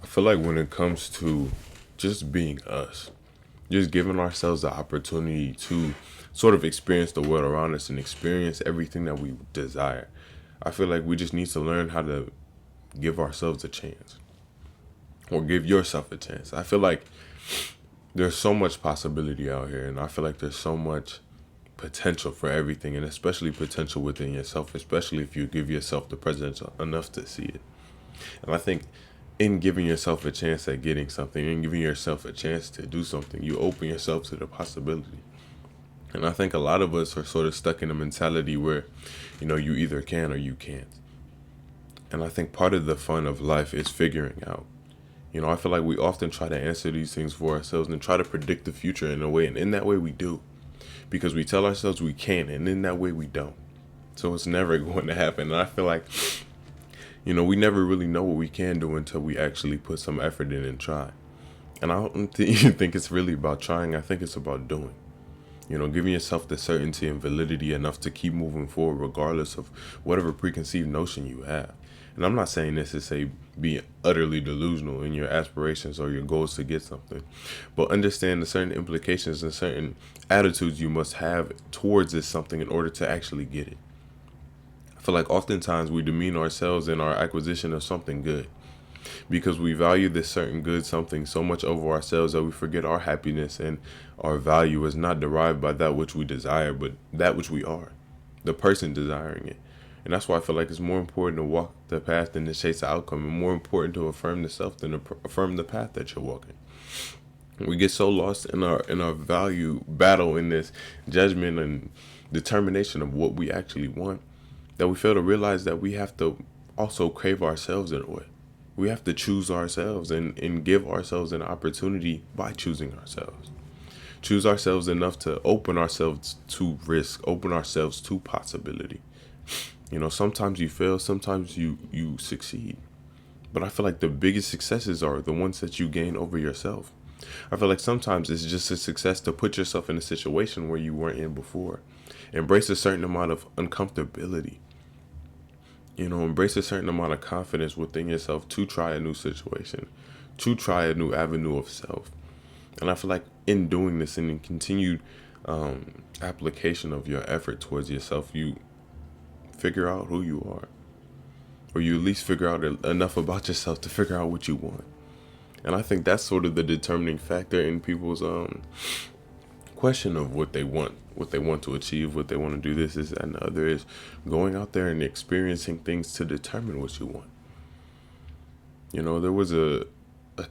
feel like when it comes to just being us, just giving ourselves the opportunity to sort of experience the world around us and experience everything that we desire, I feel like we just need to learn how to give ourselves a chance or give yourself a chance. I feel like there's so much possibility out here, and I feel like there's so much potential for everything, and especially potential within yourself, especially if you give yourself the presence enough to see it. And I think in giving yourself a chance at getting something and giving yourself a chance to do something, you open yourself to the possibility. And I think a lot of us are sort of stuck in a mentality where, you either can or you can't. And I think part of the fun of life is figuring out. I feel like we often try to answer these things for ourselves and try to predict the future in a way. And in that way, we do. Because we tell ourselves we can, and in that way, we don't. So it's never going to happen. And I feel like, we never really know what we can do until we actually put some effort in and try. And I don't even think it's really about trying. I think it's about doing. Giving yourself the certainty and validity enough to keep moving forward regardless of whatever preconceived notion you have. And I'm not saying this to say be utterly delusional in your aspirations or your goals to get something, but understand the certain implications and certain attitudes you must have towards this something in order to actually get it. I feel like oftentimes we demean ourselves in our acquisition of something good because we value this certain good something so much over ourselves that we forget our happiness and our value is not derived by that which we desire, but that which we are, the person desiring it. And that's why I feel like it's more important to walk the path than to chase the outcome, and more important to affirm the self than to affirm the path that you're walking. We get so lost in our value battle in this judgment and determination of what we actually want that we fail to realize that we have to also crave ourselves in a way. We have to choose ourselves and give ourselves an opportunity by choosing ourselves. Choose ourselves enough to open ourselves to risk, open ourselves to possibility. Sometimes you fail, sometimes you succeed. But I feel like the biggest successes are the ones that you gain over yourself. I feel like sometimes it's just a success to put yourself in a situation where you weren't in before. Embrace a certain amount of uncomfortability. Embrace a certain amount of confidence within yourself to try a new situation, to try a new avenue of self. And I feel like in doing this and in continued application of your effort towards yourself, you figure out who you are, or you at least figure out enough about yourself to figure out what you want. And I think that's sort of the determining factor in people's question of what they want to achieve, what they want to do, this is and the other, is going out there and experiencing things to determine what you want. There was a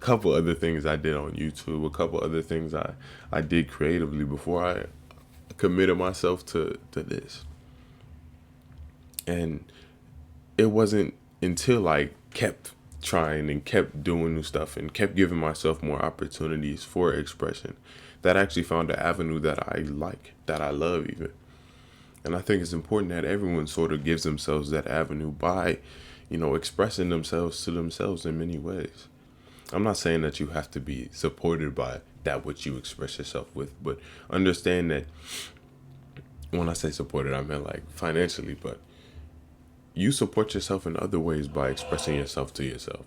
couple other things I did on YouTube, a couple other things I did creatively before I committed myself to this. And it wasn't until I kept trying and kept doing new stuff and kept giving myself more opportunities for expression that I actually found an avenue that I like, that I love even. And I think it's important that everyone sort of gives themselves that avenue by, expressing themselves to themselves in many ways. I'm not saying that you have to be supported by that which you express yourself with, but understand that when I say supported, I mean like financially, but you support yourself in other ways by expressing yourself to yourself.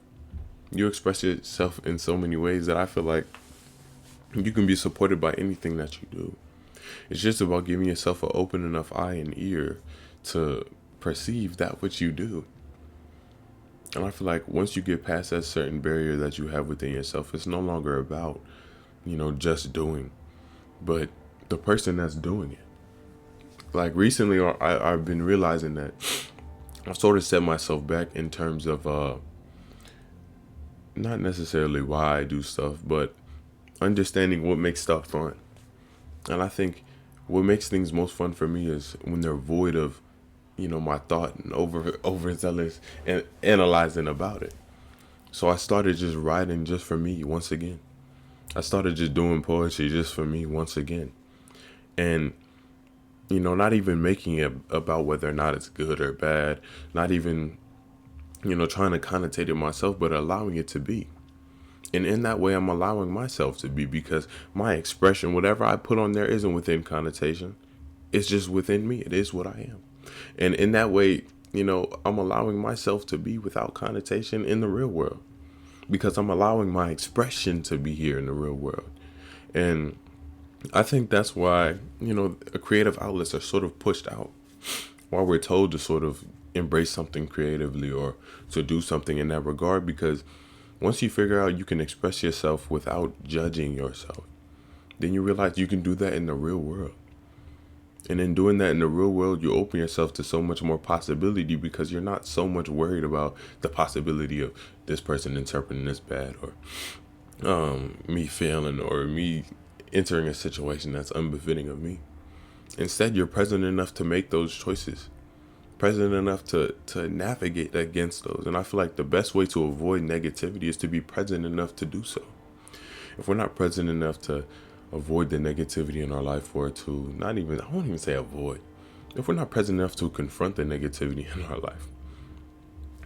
You express yourself in so many ways that I feel like you can be supported by anything that you do. It's just about giving yourself an open enough eye and ear to perceive that which you do. And I feel like once you get past that certain barrier that you have within yourself, it's no longer about, just doing, but the person that's doing it. Like recently, I've been realizing that I've sort of set myself back in terms of not necessarily why I do stuff, but understanding what makes stuff fun. And I think what makes things most fun for me is when they're void of, my thought and overzealous and analyzing about it. So I started just writing just for me once again. I started just doing poetry just for me once again. And not even making it about whether or not it's good or bad, not even, trying to connotate it myself, but allowing it to be. And in that way, I'm allowing myself to be, because my expression, whatever I put on there, isn't within connotation. It's just within me. It is what I am. And in that way, I'm allowing myself to be without connotation in the real world. because I'm allowing my expression to be here in the real world. And I think that's why, creative outlets are sort of pushed out, while we're told to sort of embrace something creatively or to do something in that regard, because once you figure out you can express yourself without judging yourself, then you realize you can do that in the real world. And in doing that in the real world, you open yourself to so much more possibility, because you're not so much worried about the possibility of this person interpreting this bad, or me failing, or me entering a situation that's unbefitting of me. Instead, you're present enough to make those choices, present enough to navigate against those. And I feel like the best way to avoid negativity is to be present enough to do so. If we're not present enough to avoid the negativity in our life, or to not even, I won't even say avoid, if we're not present enough to confront the negativity in our life,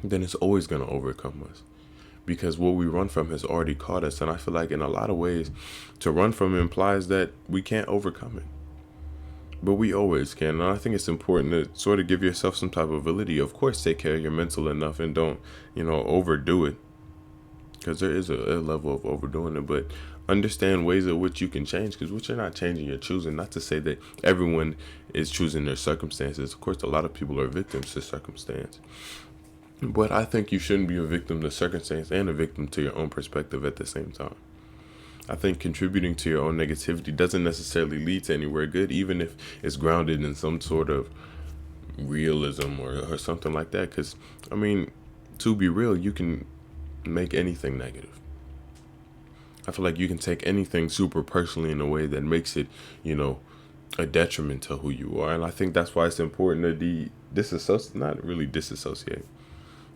then it's always going to overcome us, because what we run from has already caught us. And I feel like in a lot of ways, to run from it implies that we can't overcome it. But we always can. And I think it's important to sort of give yourself some type of ability. Of course, take care of your mental enough, and don't, overdo it, because there is a level of overdoing it. But understand ways in which you can change, because what you're not changing, you're choosing. Not to say that everyone is choosing their circumstances. Of course, a lot of people are victims to circumstance. But I think you shouldn't be a victim to circumstance and a victim to your own perspective at the same time. I think contributing to your own negativity doesn't necessarily lead to anywhere good, even if it's grounded in some sort of realism or something like that. Because, to be real, you can make anything negative. I feel like you can take anything super personally in a way that makes it, a detriment to who you are. And I think that's why it's important to disassociate, not really disassociate.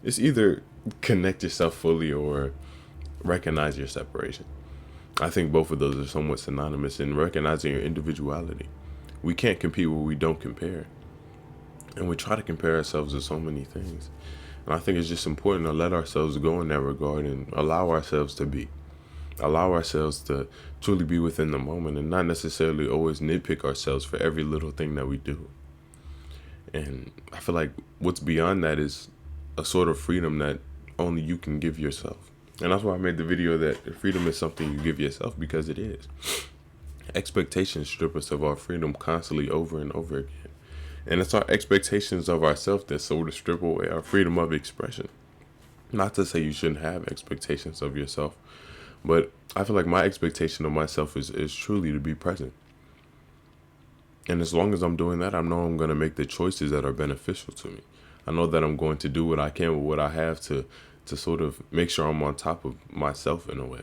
It's either connect yourself fully or recognize your separation. I think both of those are somewhat synonymous in recognizing your individuality. We can't compete where we don't compare. And we try to compare ourselves to so many things. And I think it's just important to let ourselves go in that regard and allow ourselves to be. Allow ourselves to truly be within the moment, and not necessarily always nitpick ourselves for every little thing that we do. And I feel like what's beyond that is a sort of freedom that only you can give yourself. And that's why I made the video that freedom is something you give yourself, because it is. Expectations strip us of our freedom constantly over and over again. And it's our expectations of ourselves that sort of strip away our freedom of expression. Not to say you shouldn't have expectations of yourself, but I feel like my expectation of myself is truly to be present. And as long as I'm doing that, I know I'm going to make the choices that are beneficial to me. I know that I'm going to do what I can with what I have to sort of make sure I'm on top of myself in a way.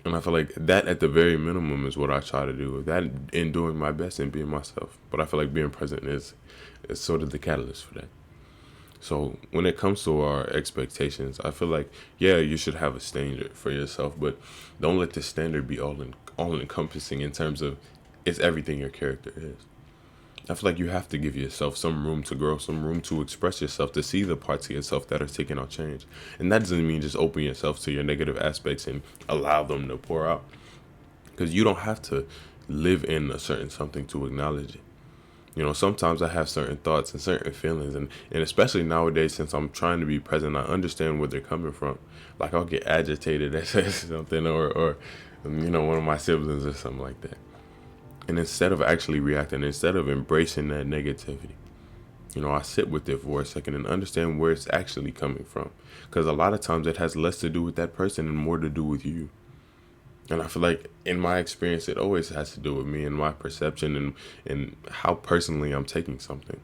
And I feel like that at the very minimum is what I try to do. That in doing my best and being myself. But I feel like being present is sort of the catalyst for that. So when it comes to our expectations, I feel like, yeah, you should have a standard for yourself, but don't let the standard be all encompassing in terms of it's everything your character is. I feel like you have to give yourself some room to grow, some room to express yourself, to see the parts of yourself that are taking on change. And that doesn't mean just open yourself to your negative aspects and allow them to pour out. Because you don't have to live in a certain something to acknowledge it. Sometimes I have certain thoughts and certain feelings, and especially nowadays, since I'm trying to be present, I understand where they're coming from. Like I'll get agitated at something, or one of my siblings or something like that. And instead of actually reacting, instead of embracing that negativity, I sit with it for a second and understand where it's actually coming from. Because a lot of times it has less to do with that person and more to do with you. And I feel like in my experience, it always has to do with me and my perception and how personally I'm taking something.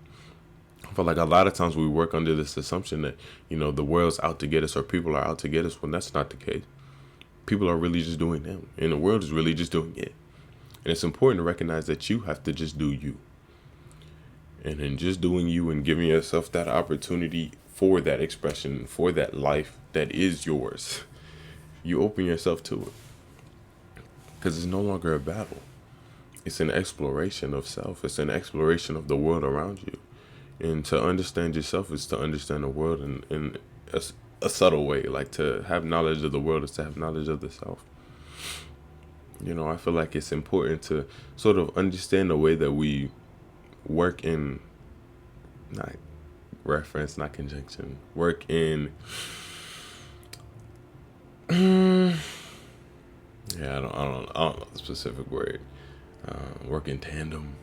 I feel like a lot of times we work under this assumption that, the world's out to get us, or people are out to get us, when that's not the case. People are really just doing them, and the world is really just doing it. And it's important to recognize that you have to just do you. And in just doing you and giving yourself that opportunity for that expression, for that life that is yours, you open yourself to it. Because it's no longer a battle. It's an exploration of self. It's an exploration of the world around you. And to understand yourself is to understand the world in a subtle way. Like to have knowledge of the world is to have knowledge of the self. I feel like it's important to sort of understand the way that we work in, not reference, not conjunction, work in Yeah, I don't know the specific word. Work in tandem,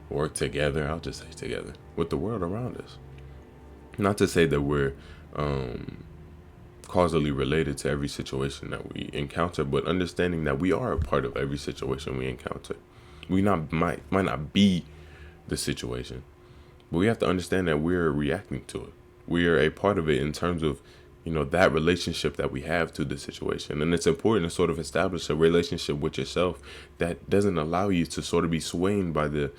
work together. I'll just say together with the world around us. Not to say that we're um, causally related to every situation that we encounter, but understanding that we are a part of every situation we encounter. We not might not be the situation, but we have to understand that we're reacting to it. We are a part of it in terms of, that relationship that we have to the situation. And it's important to sort of establish a relationship with yourself that doesn't allow you to sort of be swayed by the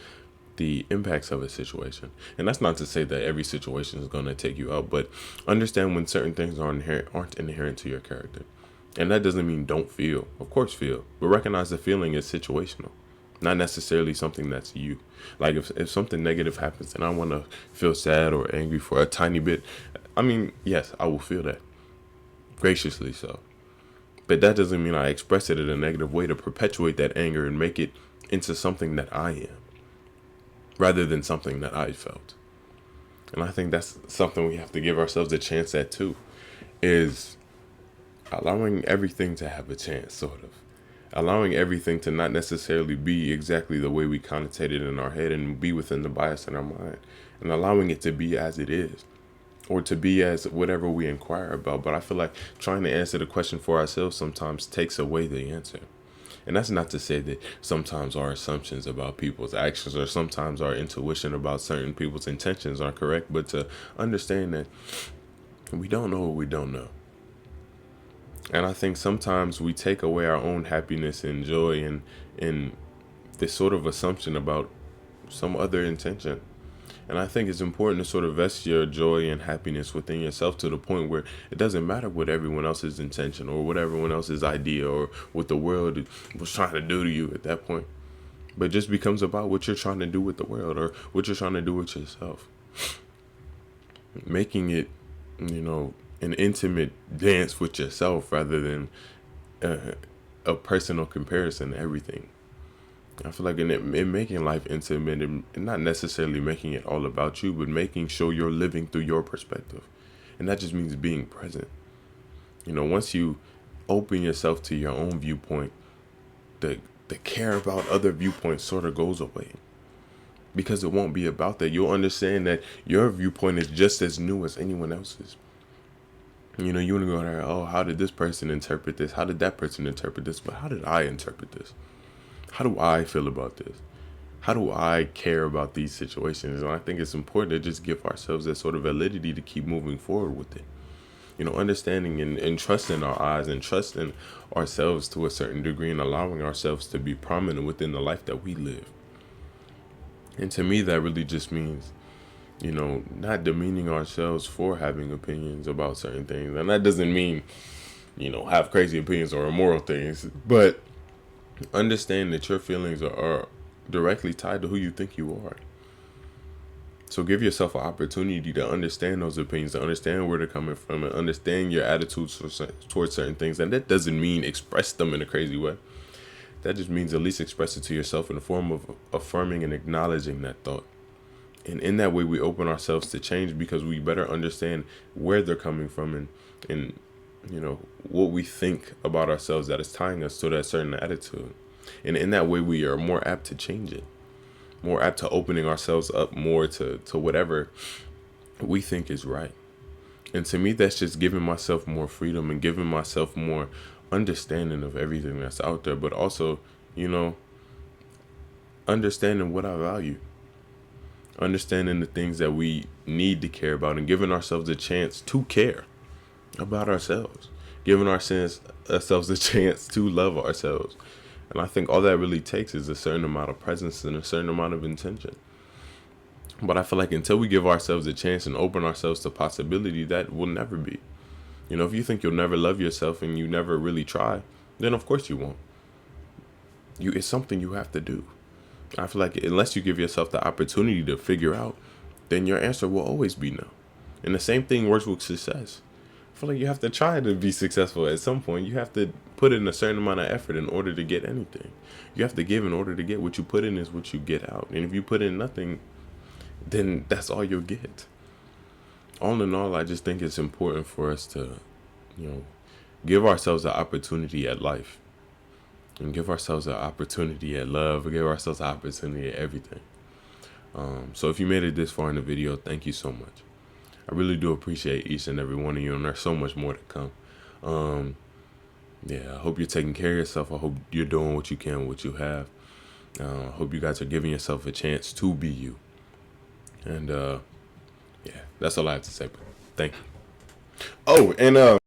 impacts of a situation. And that's not to say that every situation is going to take you out, but understand when certain things aren't inherent to your character. And that doesn't mean don't feel. Of course feel. But recognize the feeling is situational. Not necessarily something that's you. Like if something negative happens and I want to feel sad or angry for a tiny bit, I mean, yes, I will feel that. Graciously so. But that doesn't mean I express it in a negative way to perpetuate that anger and make it into something that I am rather than something that I felt. And I think that's something we have to give ourselves a chance at too, is allowing everything to have a chance, sort of. Allowing everything to not necessarily be exactly the way we connotate it in our head and be within the bias in our mind. And allowing it to be as it is. Or to be as whatever we inquire about. But I feel like trying to answer the question for ourselves sometimes takes away the answer. And that's not to say that sometimes our assumptions about people's actions or sometimes our intuition about certain people's intentions aren't correct, but to understand that we don't know what we don't know. And I think sometimes we take away our own happiness and joy and this sort of assumption about some other intention. And I think it's important to sort of vest your joy and happiness within yourself to the point where it doesn't matter what everyone else's intention or what everyone else's idea or what the world was trying to do to you at that point. But it just becomes about what you're trying to do with the world or what you're trying to do with yourself. Making it, an intimate dance with yourself rather than a personal comparison to everything. I feel like in making life intimate and not necessarily making it all about you, but making sure you're living through your perspective. And that just means being present. Once you open yourself to your own viewpoint, the care about other viewpoints sort of goes away. Because it won't be about that. You'll understand that your viewpoint is just as new as anyone else's. You want to go there, oh, how did this person interpret this? How did that person interpret this? But how did I interpret this? How do I feel about this? How do I care about these situations? And I think it's important to just give ourselves that sort of validity to keep moving forward with it. Understanding and trusting our eyes and trusting ourselves to a certain degree and allowing ourselves to be prominent within the life that we live. And to me, that really just means, not demeaning ourselves for having opinions about certain things. And that doesn't mean, have crazy opinions or immoral things, but understand that your feelings are directly tied to who you think you are. So give yourself an opportunity to understand those opinions, to understand where they're coming from, and understand your attitudes towards certain things. And that doesn't mean express them in a crazy way. That just means at least express it to yourself in the form of affirming and acknowledging that thought. And in that way, we open ourselves to change because we better understand where they're coming from and what we think about ourselves that is tying us to that certain attitude. And in that way, we are more apt to change it, more apt to opening ourselves up more to whatever we think is right. And to me, that's just giving myself more freedom and giving myself more understanding of everything that's out there, but also, understanding what I value, understanding the things that we need to care about, and giving ourselves a chance to care about ourselves, giving ourselves a chance to love ourselves. And I think all that really takes is a certain amount of presence and a certain amount of intention. But I feel like until we give ourselves a chance and open ourselves to possibility, that will never be. If you think you'll never love yourself and you never really try, then of course you won't. It's something you have to do. I feel like unless you give yourself the opportunity to figure out, then your answer will always be no. And the same thing works with success. I feel like you have to try to be successful at some point. You have to put in a certain amount of effort in order to get anything. You have to give in order to get. What you put in is what you get out. And if you put in nothing, then that's all you'll get. All in all, I just think it's important for us to, give ourselves the opportunity at life and give ourselves an opportunity at love, give ourselves an opportunity at everything. So if you made it this far in the video, thank you so much. I really do appreciate each and every one of you, and there's so much more to come. Yeah, I hope you're taking care of yourself. I hope you're doing what you can, what you have. I hope you guys are giving yourself a chance to be you. And yeah, that's all I have to say. Thank you. Oh, and